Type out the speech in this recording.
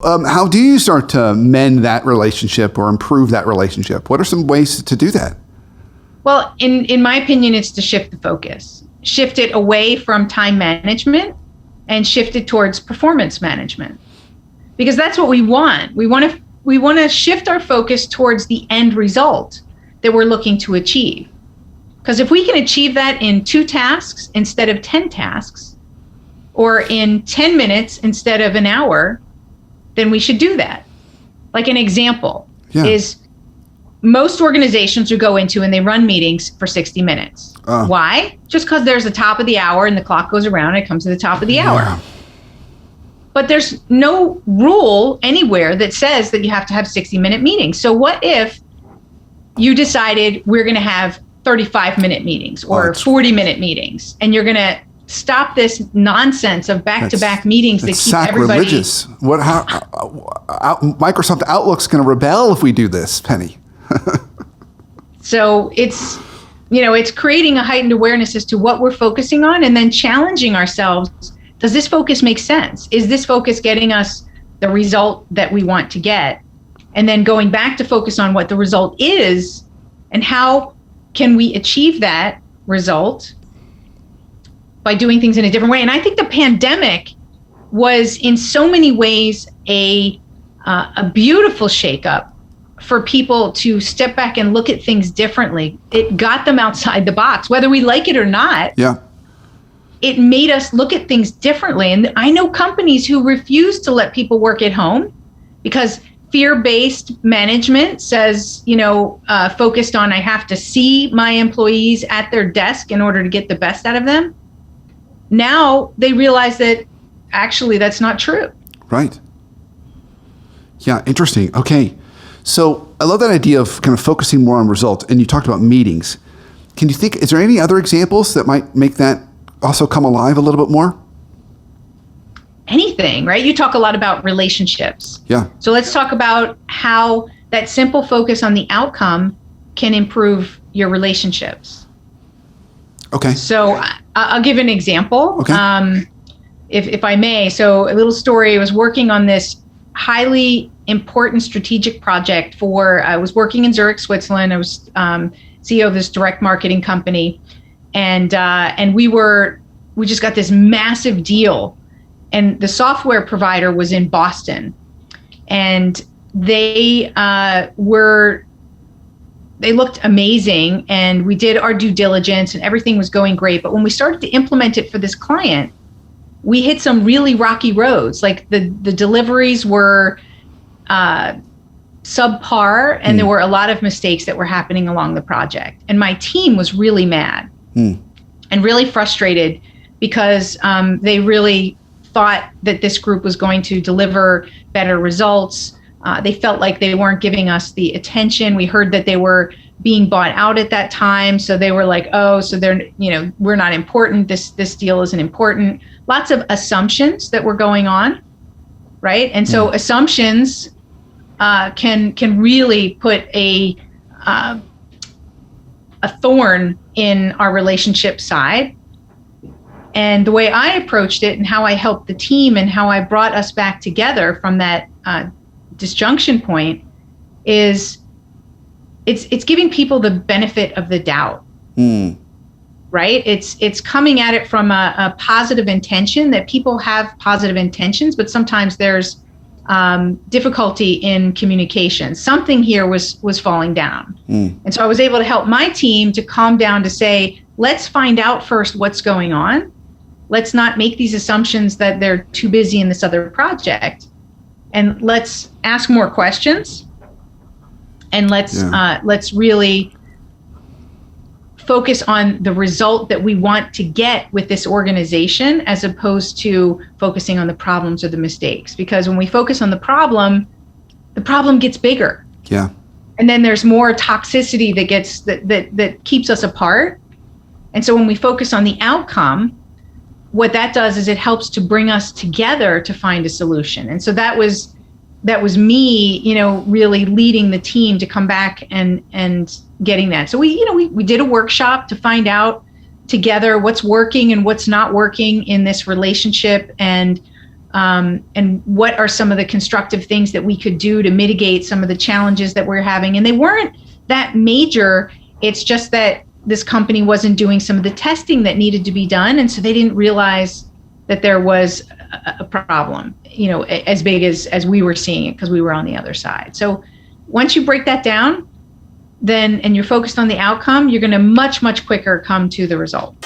How do you start to mend that relationship or improve that relationship? What are some ways to do that? Well, in my opinion, it's to shift the focus, shift it away from time management and shift it towards performance management, because that's what we want. We want to shift our focus towards the end result that we're looking to achieve. Because if we can achieve that in 2 tasks instead of 10 tasks, or in 10 minutes instead of an hour, then we should do that. Like an example is most organizations you go into and they run meetings for 60 minutes. Why? Just because there's a top of the hour and the clock goes around and it comes to the top of the hour. But there's no rule anywhere that says that you have to have 60-minute meetings. So what if you decided we're going to have 35-minute meetings or 40-minute meetings, and you're going to stop this nonsense of back-to-back meetings that keep everybody... Sacrilegious. Microsoft Outlook's going to rebel if we do this, Penny. So it's creating a heightened awareness as to what we're focusing on, and then challenging ourselves. Does this focus make sense? Is this focus getting us the result that we want to get? And then going back to focus on what the result is and how can we achieve that result by doing things in a different way. And I think the pandemic was in so many ways a beautiful shakeup for people to step back and look at things differently. It got them outside the box, whether we like it or not. Yeah. It made us look at things differently. And I know companies who refuse to let people work at home because fear-based management says, focused on, I have to see my employees at their desk in order to get the best out of them. Now they realize that actually that's not true. Right. Yeah, interesting. Okay. So I love that idea of kind of focusing more on results. And you talked about meetings. Is there any other examples that might make that also come alive a little bit more? Anything, right? You talk a lot about relationships. Yeah. So let's talk about how that simple focus on the outcome can improve your relationships. Okay. So I'll give an example, okay. If I may. So a little story, I was working on this highly important strategic project I was working in Zurich, Switzerland. I was CEO of this direct marketing company. And we just got this massive deal. And the software provider was in Boston. And they looked amazing, and we did our due diligence and everything was going great. But when we started to implement it for this client, we hit some really rocky roads. Like the deliveries were subpar, and there were a lot of mistakes that were happening along the project. And my team was really mad and really frustrated because they really thought that this group was going to deliver better results. They felt like they weren't giving us the attention. We heard that they were being bought out at that time. So they were like, oh, so we're not important. This deal isn't important. Lots of assumptions that were going on, right? And so assumptions can really put a thorn in our relationship side. And the way I approached it and how I helped the team and how I brought us back together from that disjunction point is it's giving people the benefit of the doubt, right? It's coming at it from a positive intention, that people have positive intentions, but sometimes there's difficulty in communication. Something here was falling down. And so I was able to help my team to calm down, to say, let's find out first what's going on. Let's not make these assumptions that they're too busy in this other project. And let's ask more questions. And let's really focus on the result that we want to get with this organization, as opposed to focusing on the problems or the mistakes. Because when we focus on the problem gets bigger. Yeah. And then there's more toxicity that keeps us apart. And so when we focus on the outcome, what that does is it helps to bring us together to find a solution. And so that was me, really leading the team to come back and getting that. So we did a workshop to find out together what's working and what's not working in this relationship. And and what are some of the constructive things that we could do to mitigate some of the challenges that we're having. And they weren't that major. It's just that this company wasn't doing some of the testing that needed to be done. And so they didn't realize that there was a problem, as big as we were seeing it, because we were on the other side. So once you break that down, and you're focused on the outcome, you're going to much, much quicker come to the result.